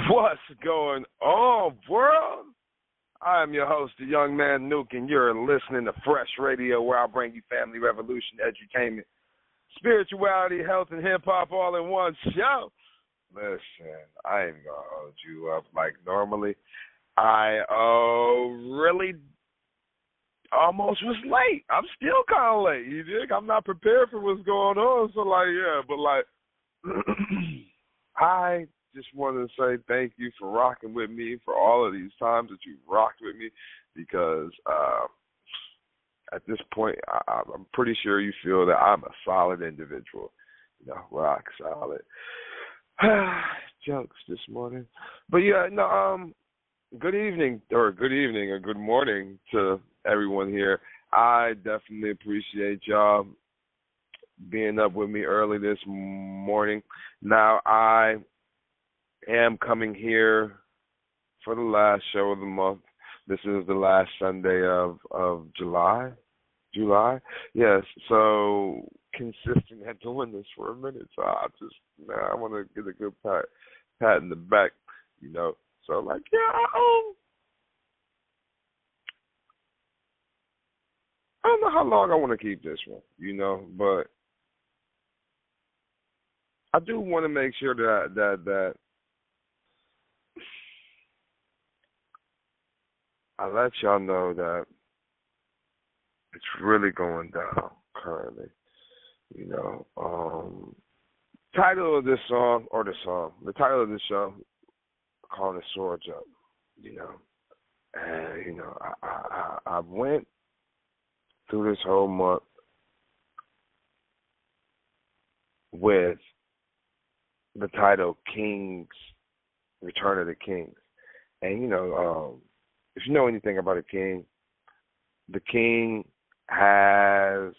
What's going on, world? I am your host, the young man Nuke, and you're listening to FRESHH Radio, where I bring you family, revolution, edutainment, spirituality, health, and hip-hop all in one show. Listen, I ain't going to hold you up like normally. I really almost was late. I'm still kind of late, you dig? I'm not prepared for what's going on, so I just wanted to say thank you for rocking with me for all of these times that you've rocked with me, because at this point, I'm pretty sure you feel that I'm a solid individual, rock solid. Jokes this morning. But good evening or good morning to everyone here. I definitely appreciate y'all being up with me early this morning. Now, I am coming here for the last show of the month. This is the last Sunday of July. Yes, so consistent at doing this for a minute. So I want to get a good pat in the back, So I don't know how long I want to keep this one, but I do want to make sure that I let y'all know that it's really going down currently. Title of this song, the title of this show, I call it Swords Up, And, I went through this whole month with the title Kings, Return of the Kings. And, if you know anything about a king, the king has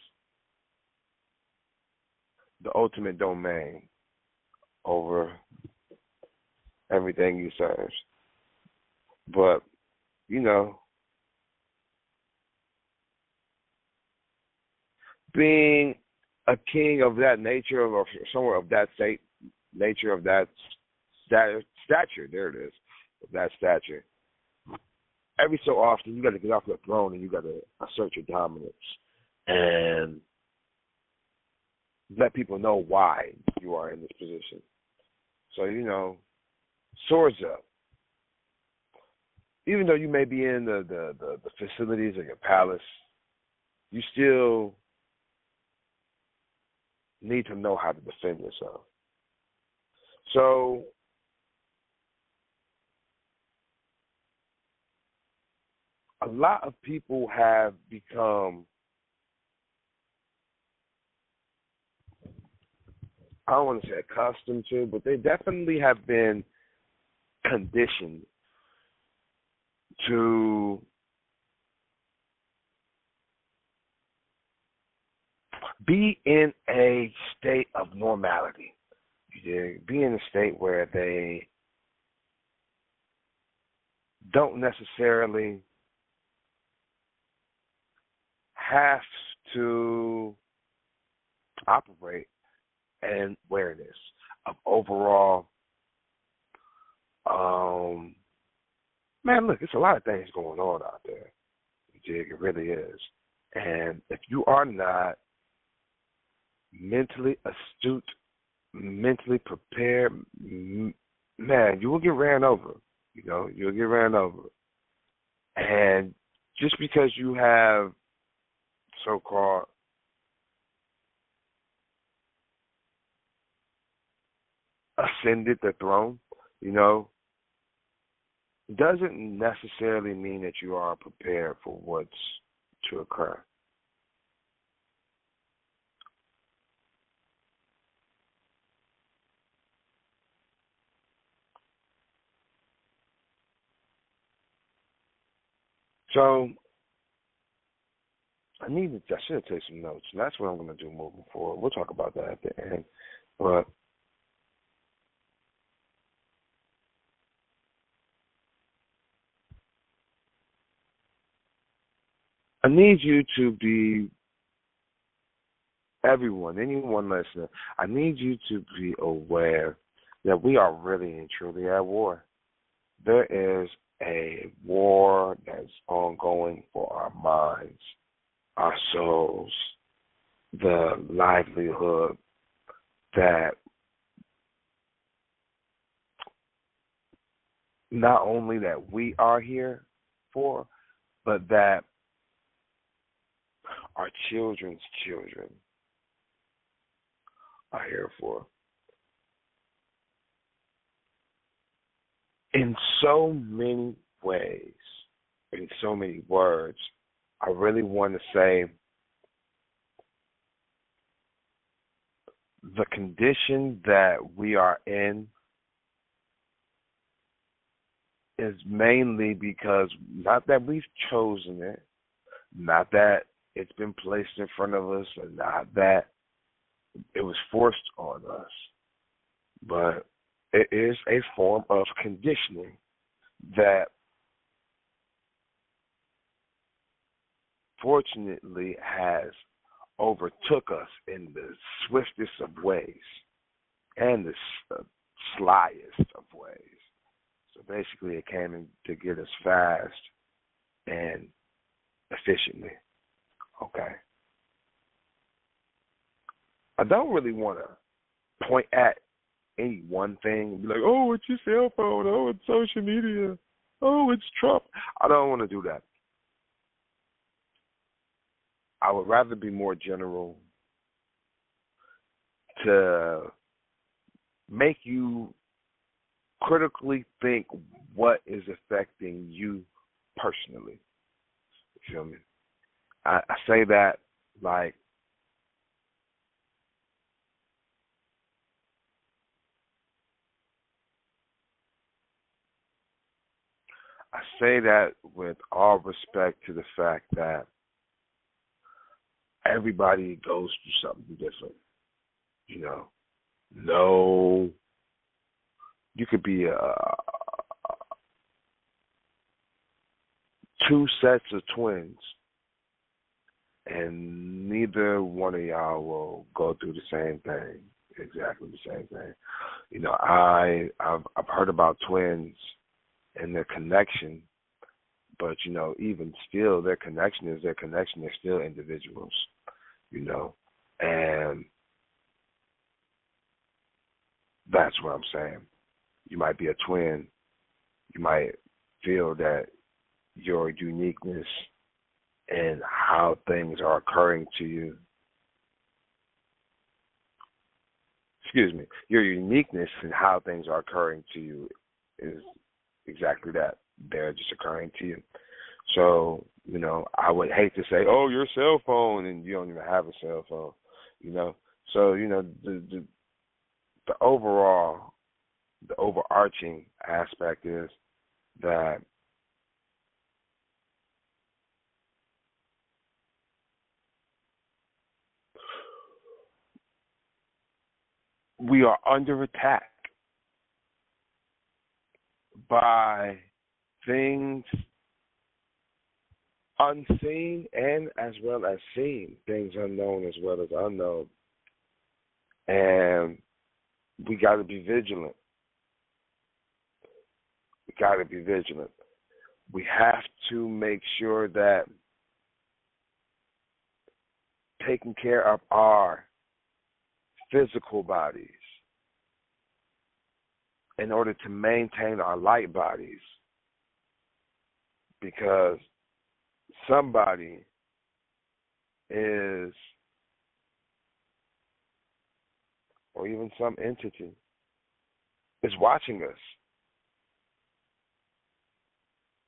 the ultimate domain over everything he serves. But, being a king of that nature, or somewhere of that nature, of that stature, there it is, of that stature, every so often you got to get off the throne and you got to assert your dominance and let people know why you are in this position. So, swords up. Even though you may be in the facilities of your palace, you still need to know how to defend yourself. So, a lot of people have become, I don't want to say accustomed to, but they definitely have been conditioned to be in a state of normality. Be in a state where they don't necessarily have to operate and awareness of overall, man, look, it's a lot of things going on out there. It really is. And if you are not mentally astute, mentally prepared, man, you will get ran over. You'll get ran over. And just because you have so-called ascended the throne, doesn't necessarily mean that you are prepared for what's to occur. So I should have taken some notes, and that's what I'm going to do moving forward. We'll talk about that at the end. But I need you to be, anyone listening, I need you to be aware that we are really and truly at war. there is a war that's ongoing for our minds, our souls, the livelihood that not only that we are here for, but that our children's children are here for. In so many ways, in so many words, I really want to say the condition that we are in is mainly because not that we've chosen it, not that it's been placed in front of us, and not that it was forced on us, but it is a form of conditioning that fortunately has overtook us in the swiftest of ways and the slyest of ways. So basically it came in to get us fast and efficiently. Okay. I don't really want to point at any one thing and be like, oh, it's your cell phone, oh, it's social media, oh, it's Trump. I don't want to do that. I would rather be more general to make you critically think what is affecting you personally. You feel me? I say that like I say that with all respect to the fact that everybody goes through something different. You know, no, you could be two sets of twins, and neither one of y'all will go through the same thing, exactly the same thing. You know, I've heard about twins and their connection, but you know, even still, their connection is their connection. They're still individuals, you know, and that's what I'm saying. You might be a twin. You might feel that your uniqueness and how things are occurring to you, your uniqueness and how things are occurring to you is exactly that. They're just occurring to you. So, you know, I would hate to say, oh, your cell phone, and you don't even have a cell phone, you know. So, you know, the overarching aspect is that we are under attack by things unseen and as well as seen, things unknown as well as unknown. And we got to be vigilant. We got to be vigilant. We have to make sure that taking care of our physical bodies in order to maintain our light bodies, because somebody is, or even some entity, is watching us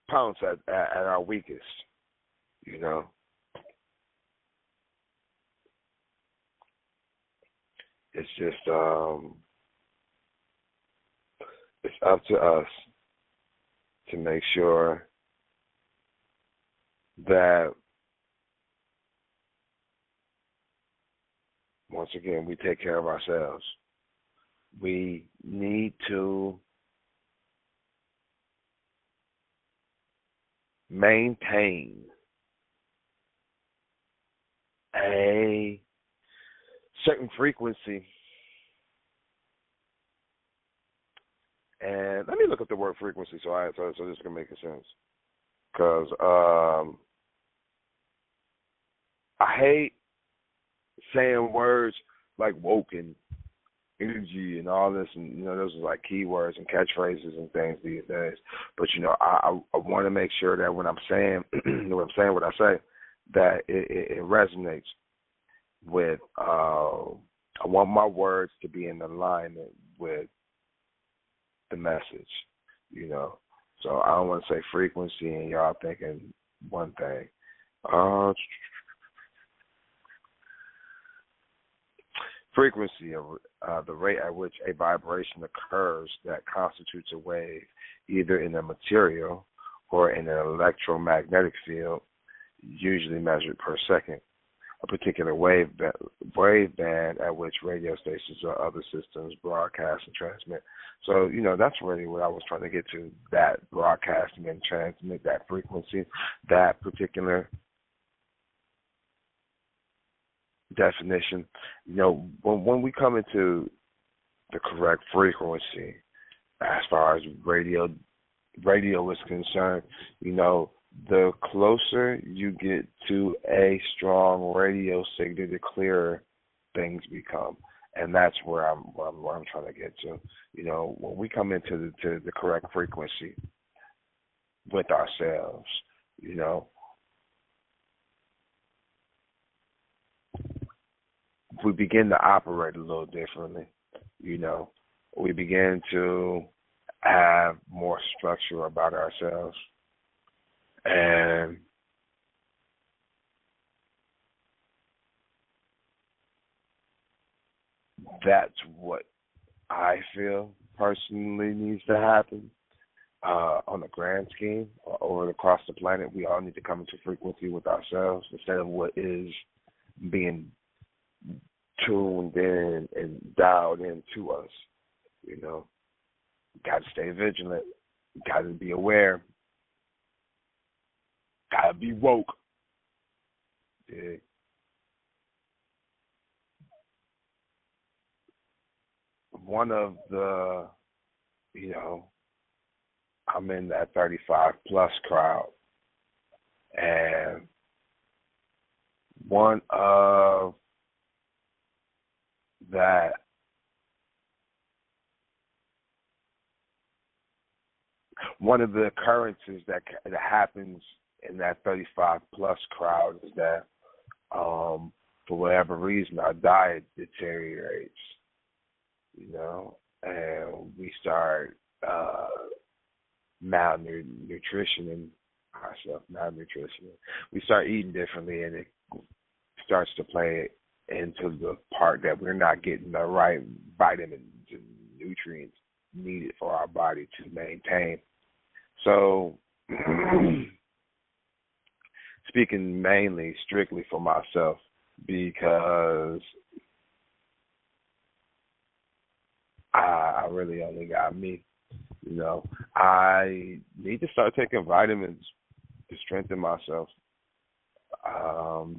pounce at our weakest, you know. It's just, it's up to us to make sure that, once again, we take care of ourselves. We need to maintain a certain frequency And let me look up the word frequency so this can make sense. Because I hate saying words like woken, energy, and all this, and those are like keywords and catchphrases and things these days. But I want to make sure that when I'm saying what I say, that it resonates with. I want my words to be in alignment with the message, So I don't want to say frequency and y'all thinking one thing. Frequency, the rate at which a vibration occurs that constitutes a wave, either in a material or in an electromagnetic field, usually measured per second. A particular wave band at which radio stations or other systems broadcast and transmit. So, that's really what I was trying to get to, that broadcasting and transmit, that frequency, that particular definition. When we come into the correct frequency, as far as radio is concerned, the closer you get to a strong radio signal, the clearer things become, and that's where I'm trying to get to. When we come into the correct frequency with ourselves, we begin to operate a little differently. We begin to have more structure about ourselves. And that's what I feel personally needs to happen on the grand scheme or across the planet. We all need to come into frequency with ourselves instead of what is being tuned in and dialed into us. Got to stay vigilant. Got to be aware. Gotta be woke. Yeah. One of the, I'm in that 35 plus crowd, and one of the occurrences that happens in that 35 plus crowd is that for whatever reason our diet deteriorates, and we start malnutrition. We start eating differently, and it starts to play into the part that we're not getting the right vitamins and nutrients needed for our body to maintain. So speaking strictly for myself, because I really only got me. I need to start taking vitamins to strengthen myself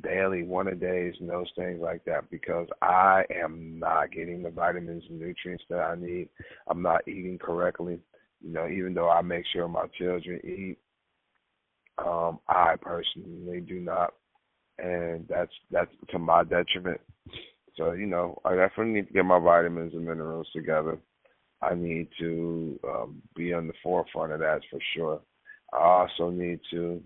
daily, one a days, and those things like that, because I am not getting the vitamins and nutrients that I need. I'm not eating correctly. Even though I make sure my children eat, I personally do not, and that's to my detriment. So, I definitely need to get my vitamins and minerals together. I need to be on the forefront of that for sure. I also need to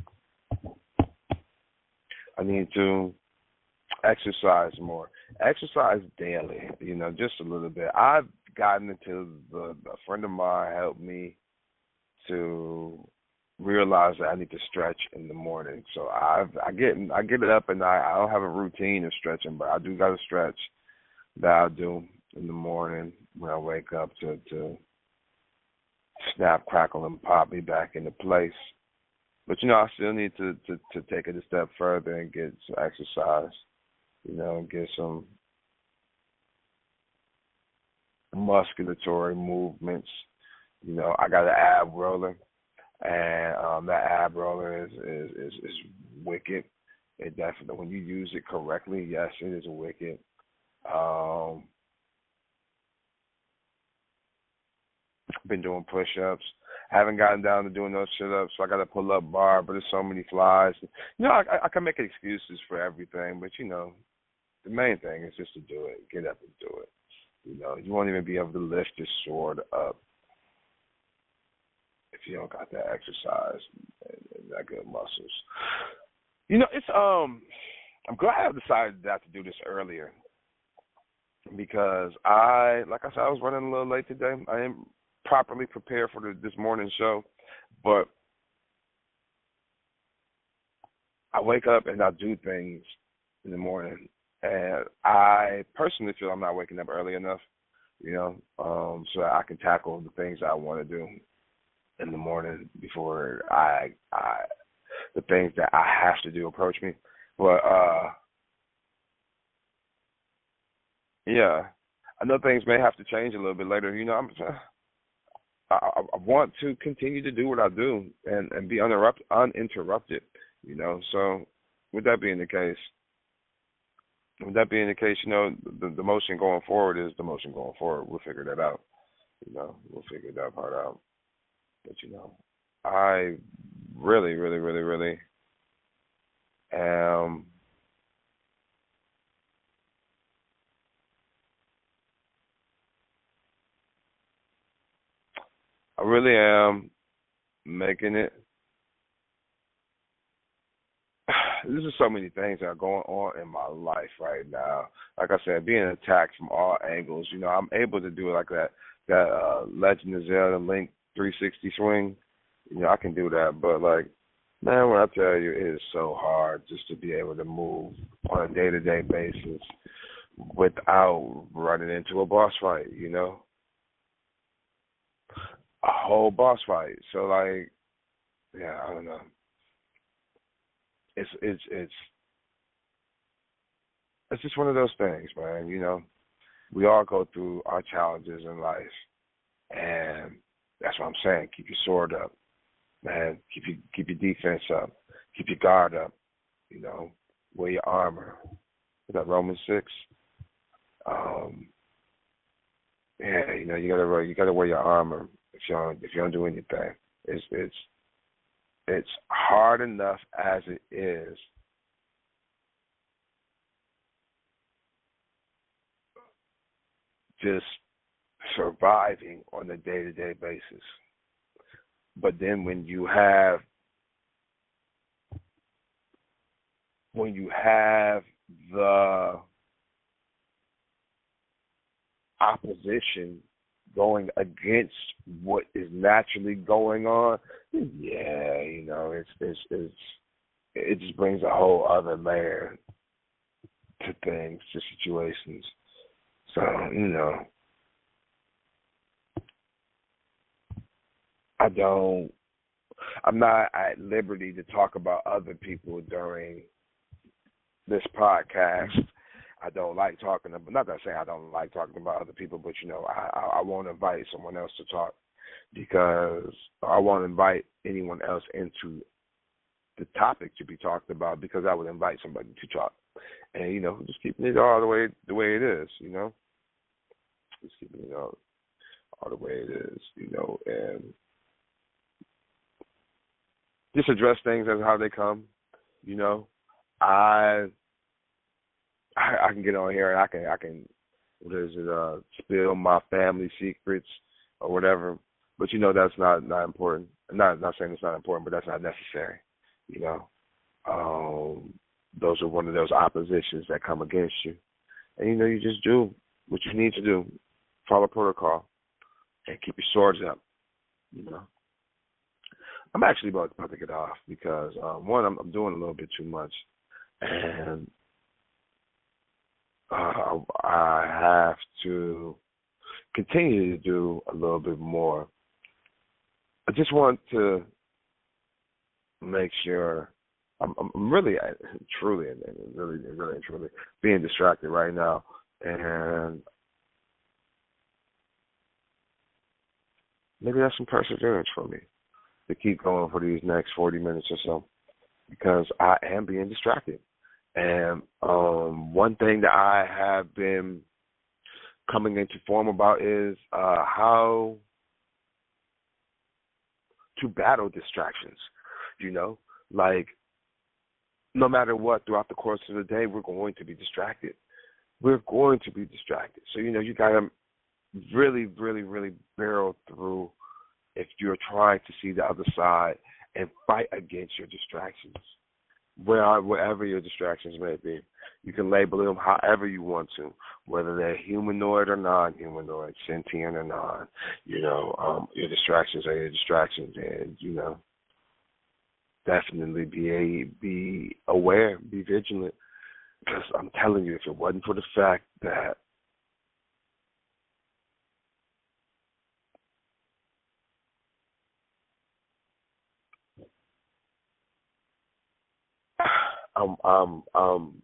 exercise more. Exercise daily, just a little bit. I've gotten into a friend of mine helped me to realize that I need to stretch in the morning. So I get it up at night. I don't have a routine of stretching, but I do got to stretch that I do in the morning when I wake up to snap, crackle, and pop me back into place. But I still need to take it a step further and get some exercise, and get some musculatory movements. I got an ab roller, and that ab roller is wicked. It definitely, when you use it correctly, yes, it is wicked. I've been doing push-ups. I haven't gotten down to doing those sit-ups, so I got to pull up bar, but there's so many flies. I can make excuses for everything, but, the main thing is just to do it. Get up and do it. You won't even be able to lift your sword up if you don't got that exercise and that good muscles. It's I'm glad I decided not to do this earlier because like I said, I was running a little late today. I didn't properly prepare for this morning show, but I wake up and I do things in the morning, and I personally feel I'm not waking up early enough, so that I can tackle the things I want to do in the morning before the things that I have to do approach me. But yeah, I know things may have to change a little bit later. I want to continue to do what I do and be uninterrupted. So with that being the case, the motion going forward is the motion going forward. We'll figure that out. We'll figure that part out. But I really, really, really, really am making it. There's just so many things that are going on in my life right now. Like I said, being attacked from all angles. I'm able to do it like that Legend of Zelda Link 360 swing. I can do that, but man, when I tell you, it is so hard just to be able to move on a day-to-day basis without running into a boss fight. A whole boss fight. So yeah, I don't know. It's just one of those things, man. We all go through our challenges in life, and that's what I'm saying. Keep your sword up, man. Keep your defense up. Keep your guard up. Wear your armor. Is that Romans 6? Yeah, you gotta wear your armor if you don't do anything. It's hard enough as it is. Just surviving on a day-to-day basis. But then when you have the opposition going against what is naturally going on, yeah, it just brings a whole other layer to things, to situations. So, I'm not at liberty to talk about other people during this podcast. I don't like talking about, not that saying I don't like talking about other people, but I won't invite someone else to talk because I won't invite anyone else into the topic to be talked about because I would invite somebody to talk. And, just keeping it all the way it is, just keeping it all the way it is, and just address things as how they come, I can get on here and I can spill my family secrets or whatever. But that's not important. Not saying it's not important, but that's not necessary. Those are one of those oppositions that come against you. And you just do what you need to do. Follow protocol and keep your swords up. I'm actually about to get off because one, I'm doing a little bit too much, and I have to continue to do a little bit more. I just want to make sure I'm really, truly, and really being distracted right now, and maybe that's some perseverance for me to keep going for these next 40 minutes or so, because I am being distracted. And one thing that I have been coming into form about is how to battle distractions, like no matter what, throughout the course of the day, we're going to be distracted. We're going to be distracted. So, you got to really, really, really barrel through if you're trying to see the other side and fight against your distractions, wherever your distractions may be. You can label them however you want to, whether they're humanoid or non-humanoid, sentient or non. Your distractions are your distractions, and definitely be aware, be vigilant. Because I'm telling you, if it wasn't for the fact that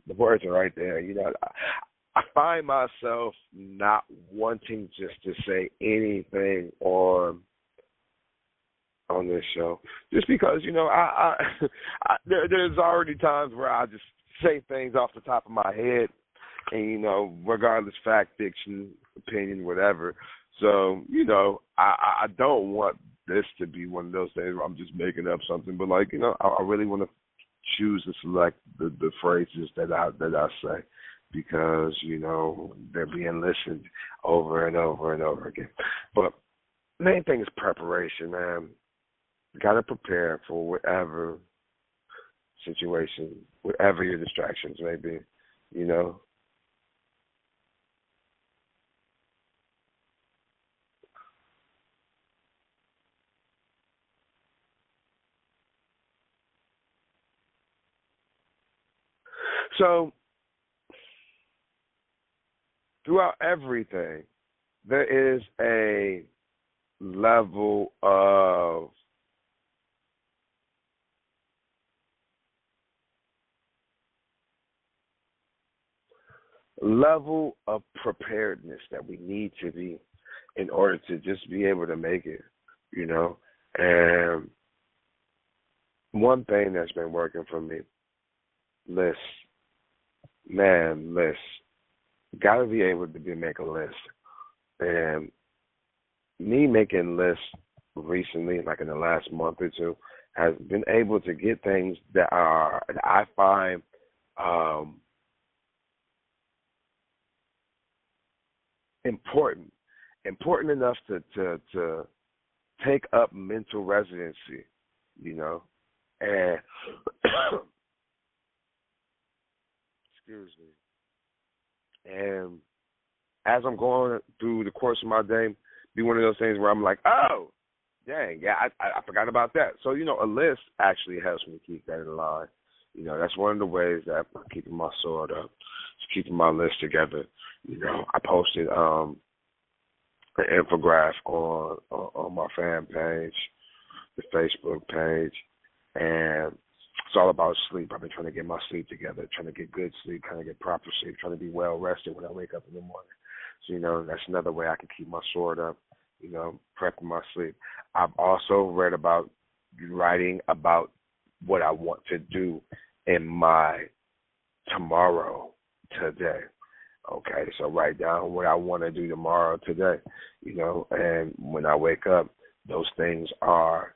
the words are right there. I find myself not wanting just to say anything on this show, just because there's already times where I just say things off the top of my head, and regardless, fact, fiction, opinion, whatever. So I don't want this to be one of those things where I'm just making up something, but I really want to choose to select the phrases that I say, because they're being listened over and over and over again. But main thing is preparation, man. Got to prepare for whatever situation, whatever your distractions may be, So, throughout everything, there is a level of preparedness that we need to be in order to just be able to make it, And one thing that's been working for me, lists. Got to be able to make a list. And me making lists recently, like in the last month or two, has been able to get things that I find important enough to take up mental residency, and excuse me. And as I'm going through the course of my day, be one of those things where I'm like, oh, dang, yeah, I forgot about that. So, a list actually helps me keep that in line. That's one of the ways that I'm keeping my sword up, just keeping my list together. I posted an infographic on my fan page, the Facebook page, and it's all about sleep. I've been trying to get my sleep together, trying to get good sleep, trying to get proper sleep, trying to be well rested when I wake up in the morning. So, that's another way I can keep my sword up, prepping my sleep. I've also read about writing about what I want to do in my tomorrow today. Okay, so write down what I want to do tomorrow today, and when I wake up, those things are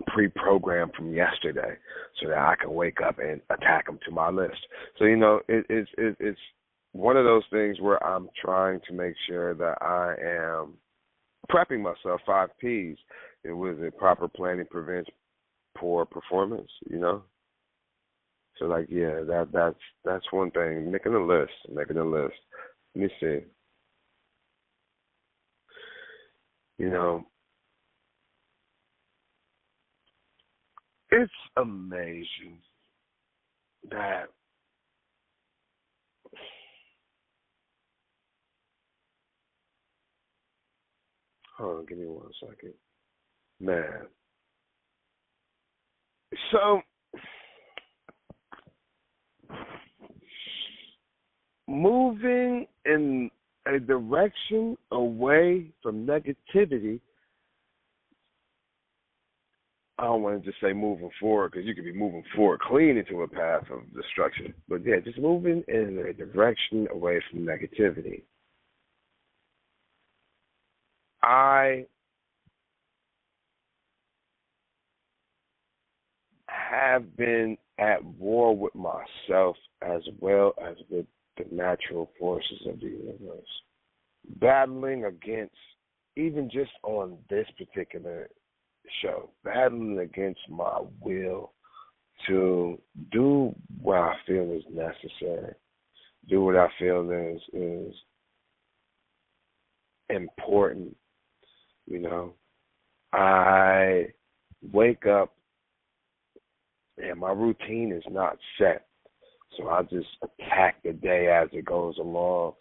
pre-programmed from yesterday so that I can wake up and attack them to my list. So, it's one of those things where I'm trying to make sure that I am prepping myself, 5 Ps. It was a proper planning prevents poor performance, So that's one thing. Making a list. Let me see. It's amazing that hold on, give me 1 second. Man. So moving in a direction away from negativity, I don't want to just say moving forward, because you could be moving forward clean into a path of destruction. But yeah, just moving in a direction away from negativity. I have been at war with myself as well as with the natural forces of the universe. Battling against, even just on this particular show, battling against my will to do what I feel is necessary, do what I feel is important. You know, I wake up and my routine is not set, so I just attack the day as it goes along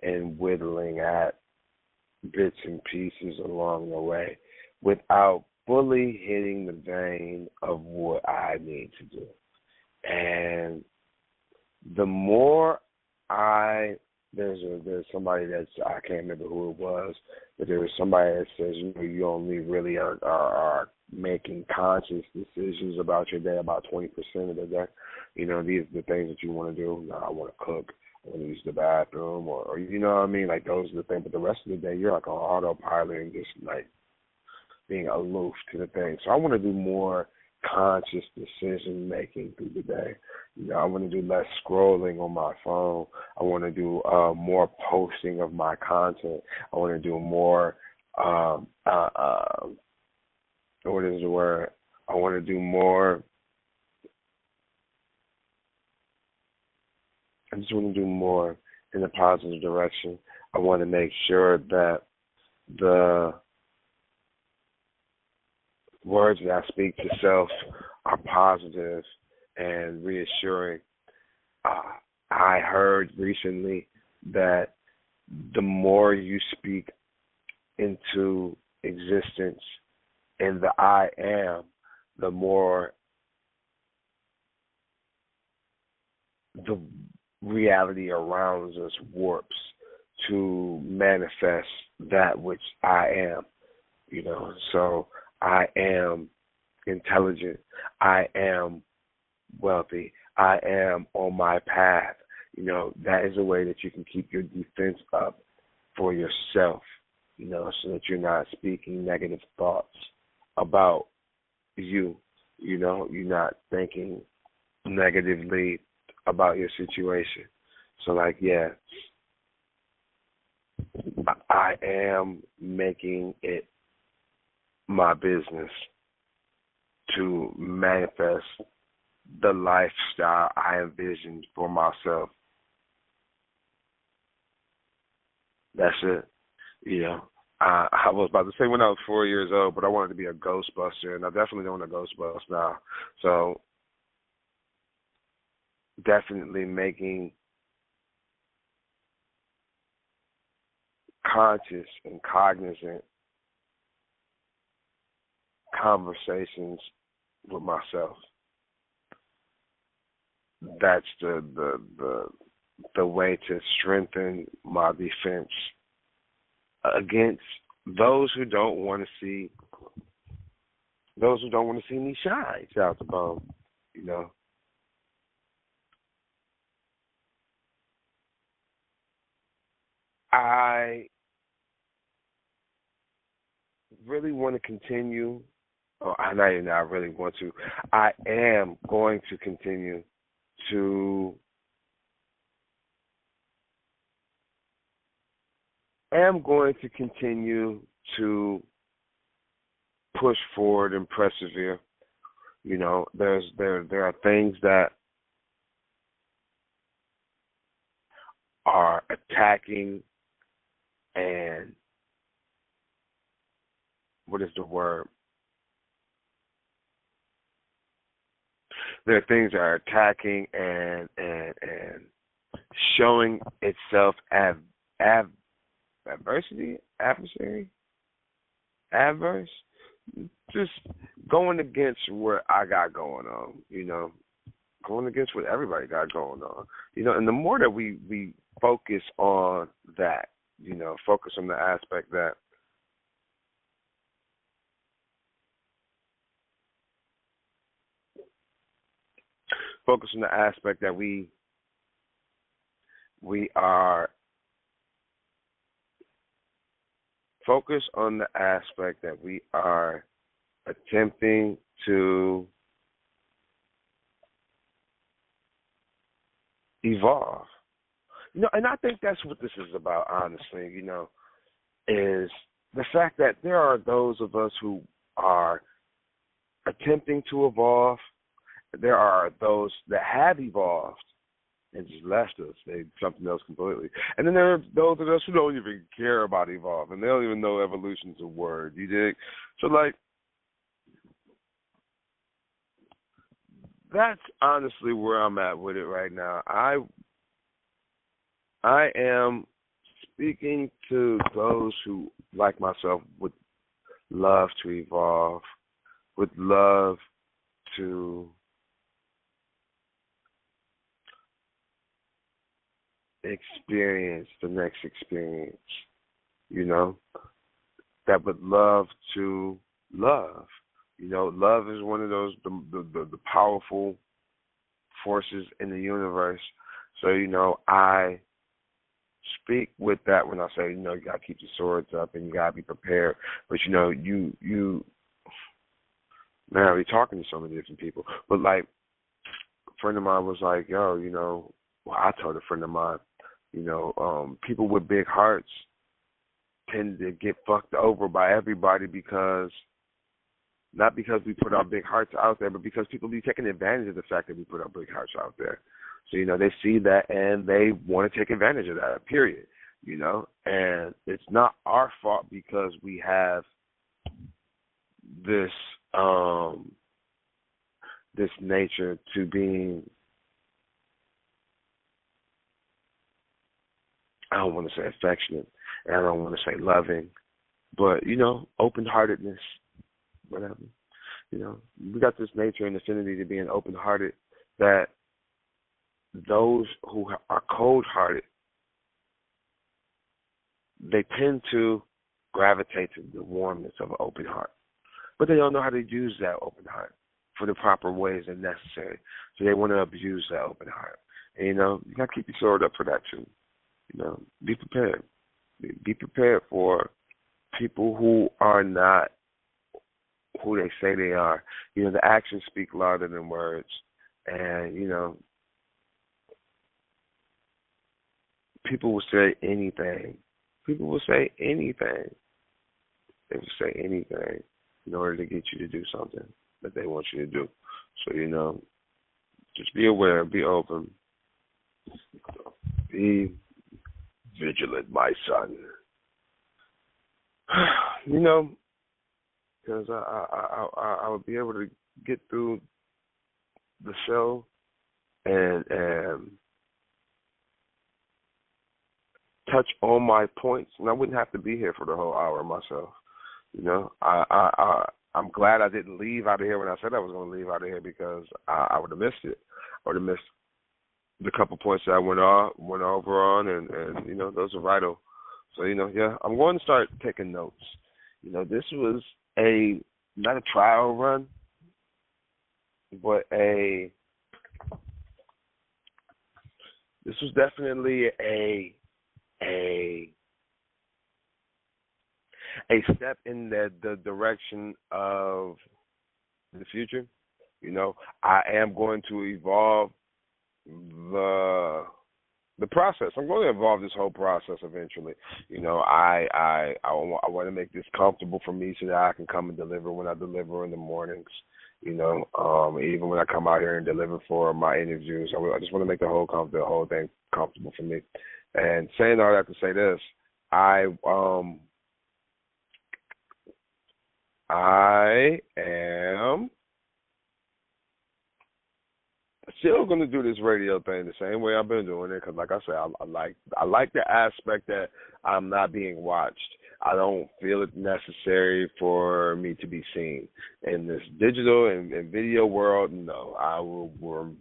and whittling at bits and pieces along the way without fully hitting the vein of what I need to do. And the more there's somebody that's, I can't remember who it was, but there was somebody that says, you only really are making conscious decisions about your day about 20% of the day. These are the things that you want to do. I want to cook, I want to use the bathroom, or you know what I mean? Like, those are the things. But the rest of the day, you're like on autopilot and just like being aloof to the thing. So I want to do more conscious decision making through the day. I want to do less scrolling on my phone. I want to do more posting of my content. I want to do more what is the word? I want to do more. I just want to do more in a positive direction. I want to make sure that the words that I speak to self are positive and reassuring. I heard recently that the more you speak into existence in the I am, the more the reality around us warps to manifest that which I am. So I am intelligent. I am wealthy. I am on my path. That is a way that you can keep your defense up for yourself, so that you're not speaking negative thoughts about you. You're not thinking negatively about your situation. So, I am making it my business to manifest the lifestyle I envisioned for myself. That's it. I was about to say when I was 4 years old, but I wanted to be a Ghostbuster, and I definitely don't want to Ghostbust now. So definitely making conscious and cognizant conversations with myself. That's the way to strengthen my defense against those who don't want to see me shine. Shout out to Bone, I really want to continue. I really want to. I am going to continue to. Push forward and persevere. There are things that are attacking and what is the word? There are things that are attacking and showing itself adverse, just going against what I got going on, going against what everybody got going on, and the more that we focus on that, focus on the aspect that we are focus on the aspect that we are attempting to evolve. And I think that's what this is about, honestly, is the fact that there are those of us who are attempting to evolve. There are those that have evolved and just left us. They something else completely. And then there are those of us who don't even care about evolving. They don't even know evolution's a word. You dig? So, that's honestly where I'm at with it right now. I am speaking to those who, like myself, would love to evolve, would love to experience the next experience, that would love to love. Love is one of those the powerful forces in the universe. So, I speak with that when I say, you gotta keep the swords up and you gotta be prepared. But you man, we're talking to so many different people. But a friend of mine was like, yo, well, I told a friend of mine, people with big hearts tend to get fucked over by everybody not because we put our big hearts out there, but because people be taking advantage of the fact that we put our big hearts out there. So, they see that and they want to take advantage of that, period, and it's not our fault because we have this this nature to being, I don't want to say affectionate, and I don't want to say loving, but, open-heartedness, whatever. We got this nature and affinity to being open-hearted that those who are cold-hearted, they tend to gravitate to the warmness of an open heart. But they don't know how to use that open heart for the proper ways that necessary. So they want to abuse that open heart. And, you got to keep your sword up for that, too. Be prepared. Be prepared for people who are not who they say they are. The actions speak louder than words. And, people will say anything. People will say anything. They will say anything in order to get you to do something that they want you to do. So, just be aware, be open, be vigilant, my son. Because I would be able to get through the show and touch on my points, and I wouldn't have to be here for the whole hour myself. I'm glad I didn't leave out of here when I said I was going to leave out of here because I would have missed it. I would have missed the couple points that I went over on, and those are vital. So, I'm going to start taking notes. This was not a trial run, but this was definitely a step in the direction of the future. I am going to evolve the process. I'm going to evolve this whole process eventually. I want to make this comfortable for me so that I can come and deliver when I deliver in the mornings. Even when I come out here and deliver for my interviews, I just want to make the whole thing comfortable for me. And saying all that to say this, I am still going to do this radio thing the same way I've been doing it because, like I said, I like the aspect that I'm not being watched. I don't feel it necessary for me to be seen. In this digital and video world, no, I will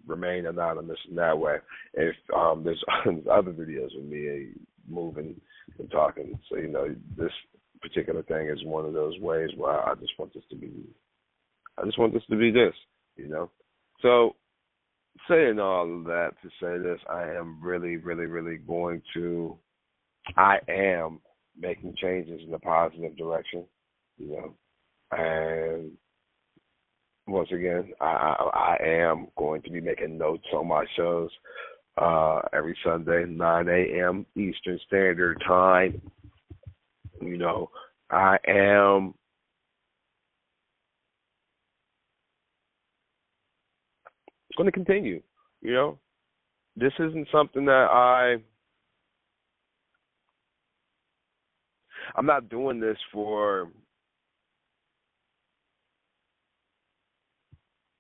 remain anonymous in that way. If there's other videos of me moving and talking, so this particular thing is one of those ways where I just want this to be this. So saying all of that to say this, I am really, really, really I am making changes in a positive direction, and once again, I am going to be making notes on my shows. every Sunday, 9 a.m. Eastern Standard Time. You know, I am going to continue. You know, this isn't something that I'm not doing this for,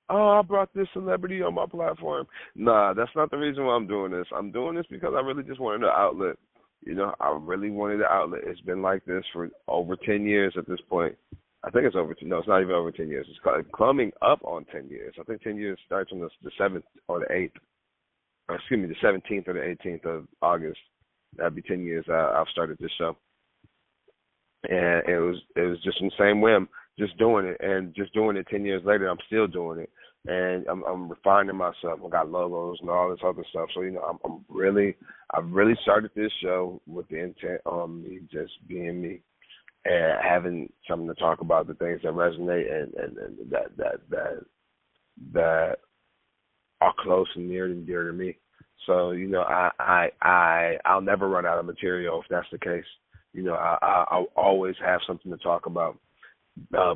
I brought this celebrity on my platform. Nah, that's not the reason why I'm doing this. I'm doing this because I really just wanted an outlet. You know, I really wanted an outlet. It's been like this for over 10 years at this point. I think it's over, no, it's not even over 10 years. It's coming up on 10 years. I think 10 years starts on the 7th or the 8th. Or excuse me, the 17th or the 18th of August. That'd be 10 years I've started this show. And it was just in the same whim, just doing it, and just doing it 10 years later, I'm still doing it, and I'm refining myself. I got logos and all this other stuff. So I've really started this show with the intent on me just being me and having something to talk about, the things that resonate and that are close and near and dear to me. So I'll never run out of material if that's the case. You know, I'll always have something to talk about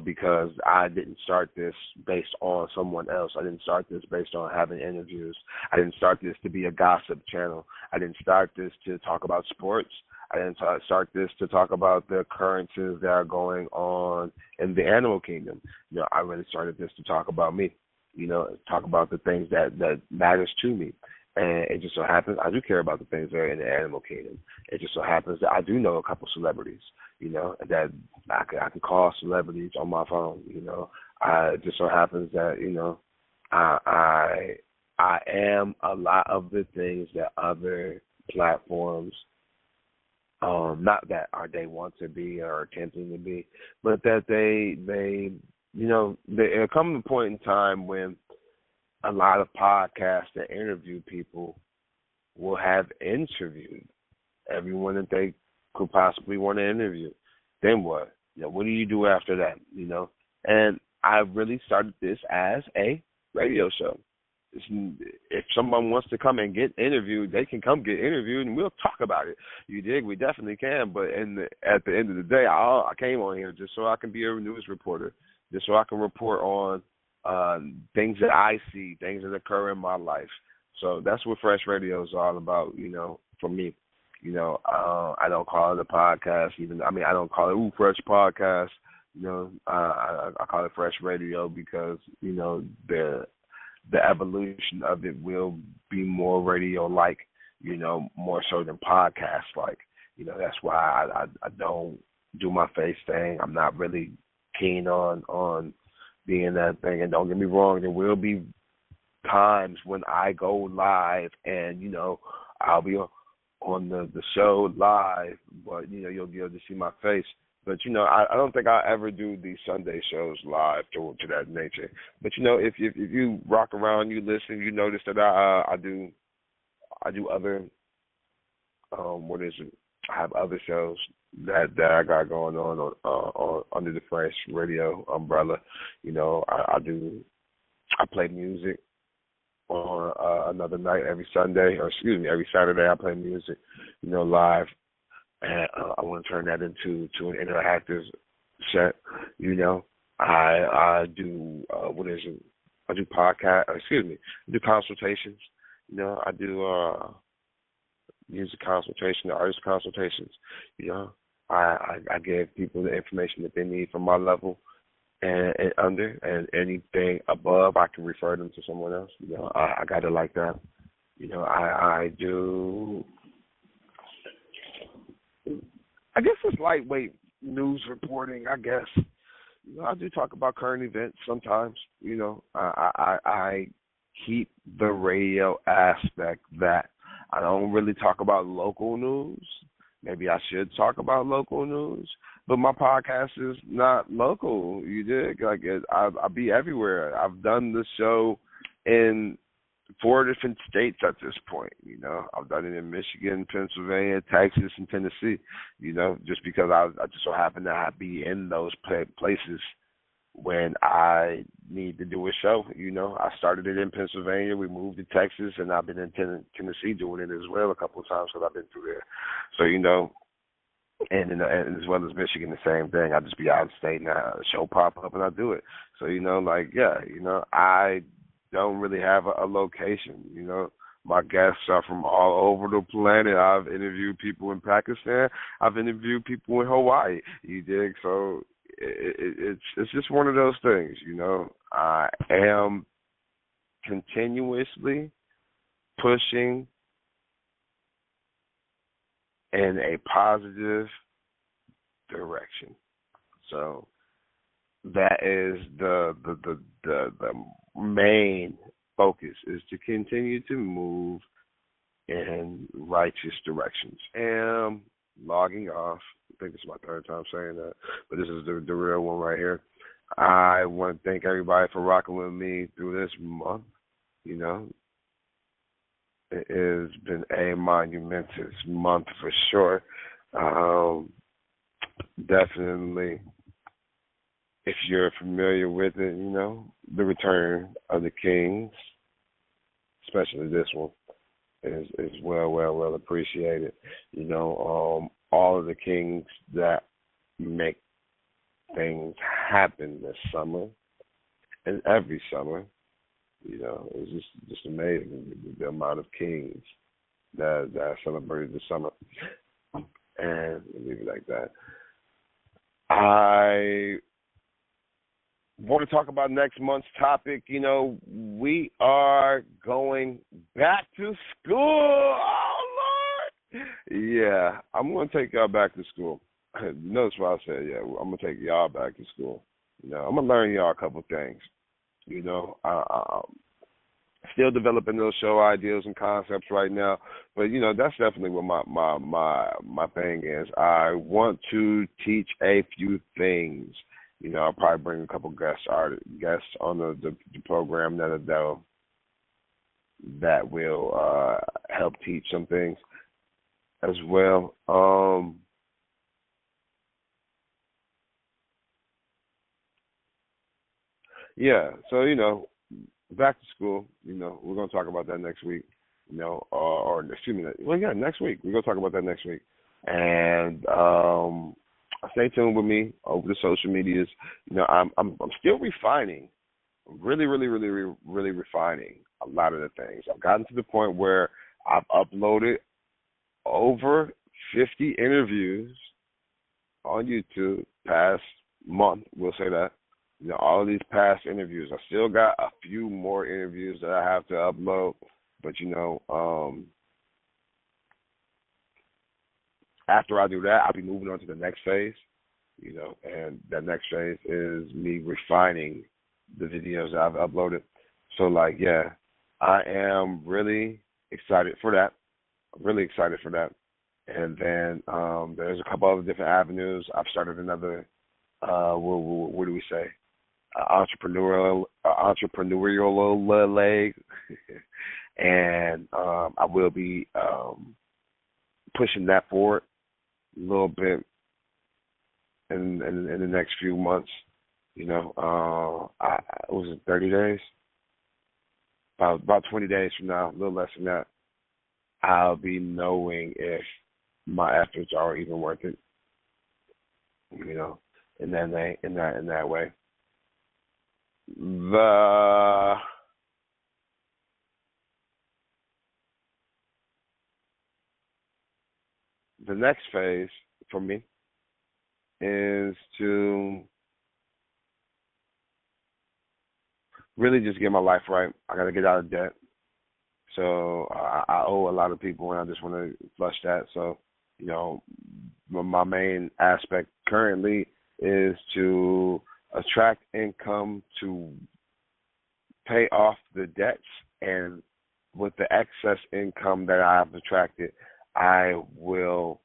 because I didn't start this based on someone else. I didn't start this based on having interviews. I didn't start this to be a gossip channel. I didn't start this to talk about sports. I didn't start this to talk about the occurrences that are going on in the animal kingdom. You know, I really started this to talk about me, you know, talk about the things that matters to me. And it just so happens I do care about the things that are in the animal kingdom. It just so happens that I do know a couple celebrities, you know, that I can call celebrities on my phone. You know, it just so happens that, you know, I am a lot of the things that other platforms, not that they want to be or attempting to be, but that they you know, there comes a point in time when a lot of podcasts that interview people will have interviewed everyone that they could possibly want to interview. Then what? You know, what do you do after that? You know, and I really started this as a radio show. If someone wants to come and get interviewed, they can come get interviewed, and we'll talk about it. You dig? We definitely can. But at the end of the day, I came on here just so I can be a news reporter, just so I can report on things that I see, things that occur in my life. So that's what Fresh Radio is all about, you know, for me. You know, I don't call it a podcast. I don't call it Fresh Podcast. You know, I call it Fresh Radio because, you know, the evolution of it will be more radio-like, you know, more so than podcast-like. You know, that's why I don't do my face thing. I'm not really keen on being that thing. And don't get me wrong, there will be times when I go live and, you know, I'll be on the show live, but, you know, you'll be able to see my face. But, you know, I don't think I'll ever do these Sunday shows live to that nature. But, you know, if you rock around, you listen, you notice that I do other, I have other shows that I got going on under the Fresh Radio umbrella. You know, I play music on another night every Saturday I play music, you know, live, and I want to turn that into an interactive set. You know, I do I do podcast. I do consultations. You know, I do music consultation, artist consultations. You know, I give people the information that they need from my level and under, and anything above, I can refer them to someone else. You know, I got it like that. You know, I do. I guess it's lightweight news reporting. I guess, you know, I do talk about current events sometimes. You know, I keep the radio aspect that. I don't really talk about local news. Maybe I should talk about local news, but my podcast is not local. You dig? Like, I'll be everywhere. I've done the show in 4 different states at this point. You know, I've done it in Michigan, Pennsylvania, Texas, and Tennessee. You know, just because I just so happen to be in those places when I need to do a show. I started it in Pennsylvania. We moved to Texas, and I've been in Tennessee doing it as well a couple of times because I've been through there. So, and as well as Michigan, the same thing. I just be out of state and a show pop up and I do it. So, I don't really have a location. My guests are from all over the planet. I've interviewed people in Pakistan. I've interviewed people in Hawaii. You dig? So it's just one of those things. I am continuously pushing in a positive direction. So that is the main focus, is to continue to move in righteous directions. And logging off. I think this is my third time saying that, but this is the real one right here. I want to thank everybody for rocking with me through this month. It has been a monumentous month for sure. Definitely, if you're familiar with it, the Return of the Kings, especially this one, is well appreciated. All of the kings that make things happen this summer and every summer. It's just amazing the amount of kings that celebrated this summer. And leave it like that. I want to talk about next month's topic. We are going back to school. Oh, Lord. Yeah, I'm going to take y'all back to school. Notice what I said. Yeah, I'm going to take y'all back to school. I'm going to learn y'all a couple things. I'm still developing those show ideas and concepts right now, but that's definitely what my thing is. I want to teach a few things. I'll probably bring a couple guests on the program that will help teach some things as well. Yeah, so back to school. We're gonna talk about that next week. Or excuse me. Well, yeah, next week we're gonna talk about that next week. And stay tuned with me over the social medias. I'm still refining, really refining a lot of the things. I've gotten to the point where I've uploaded over 50 interviews on YouTube past month. We'll say that. All of these past interviews. I still got a few more interviews that I have to upload, but after I do that, I'll be moving on to the next phase, and that next phase is me refining the videos that I've uploaded. So, I am really excited for that. And then there's a couple other different avenues. I've started another, what do we say? Entrepreneurial leg, and I will be pushing that forward a little bit in the next few months. Was it 30 days? About 20 days from now, a little less than that, I'll be knowing if my efforts are even worth it. In that way. The next phase for me is to really just get my life right. I got to get out of debt. So I owe a lot of people, and I just want to flush that. So, my main aspect currently is to attract income to pay off the debts, and with the excess income that I've attracted, I will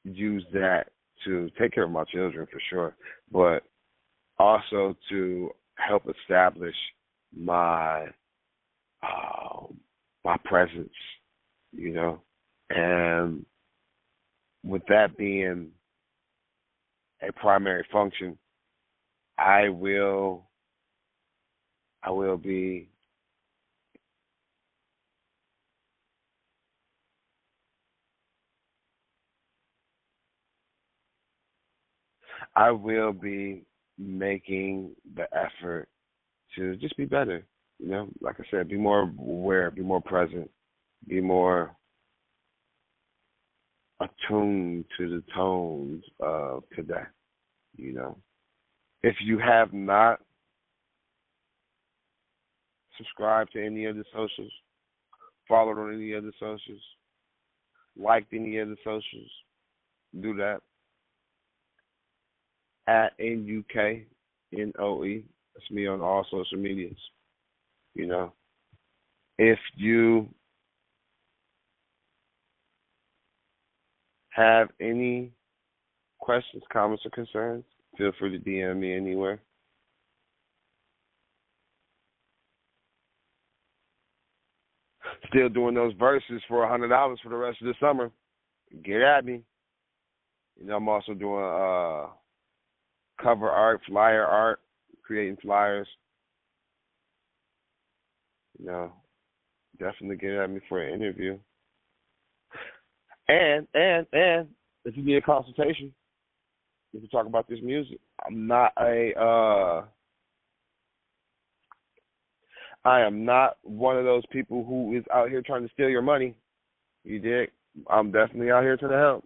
use that to take care of my children for sure, but also to help establish my presence, and with that being a primary function, I will I will be making the effort to just be better. You know, like I said, be more aware, be more present, be more attuned to the tones of today. You know, if you have not subscribed to any of the socials, followed on any of the socials, liked any of the socials, do that. At NUKNOE. That's me on all social medias. You know, if you have any questions, comments, or concerns, feel free to DM me anywhere. Still doing those verses for $100 for the rest of the summer. Get at me. You know, I'm also doing cover art, flyer art, creating flyers. You know, definitely get at me for an interview. And if you need a consultation, we can talk about this music. I am not one of those people who is out here trying to steal your money. You dig? I'm definitely out here to help.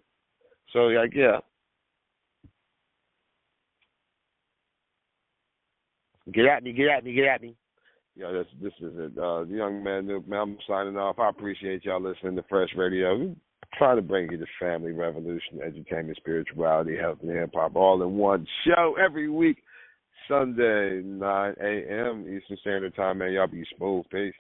So, like, yeah. Get at me. Yo, this is it. The young man, I'm signing off. I appreciate y'all listening to Fresh Radio. We're trying to bring you the family revolution, entertainment, spirituality, health, and hip-hop all in one show every week. Sunday, 9 a.m. Eastern Standard Time, man. Y'all be smooth. Peace.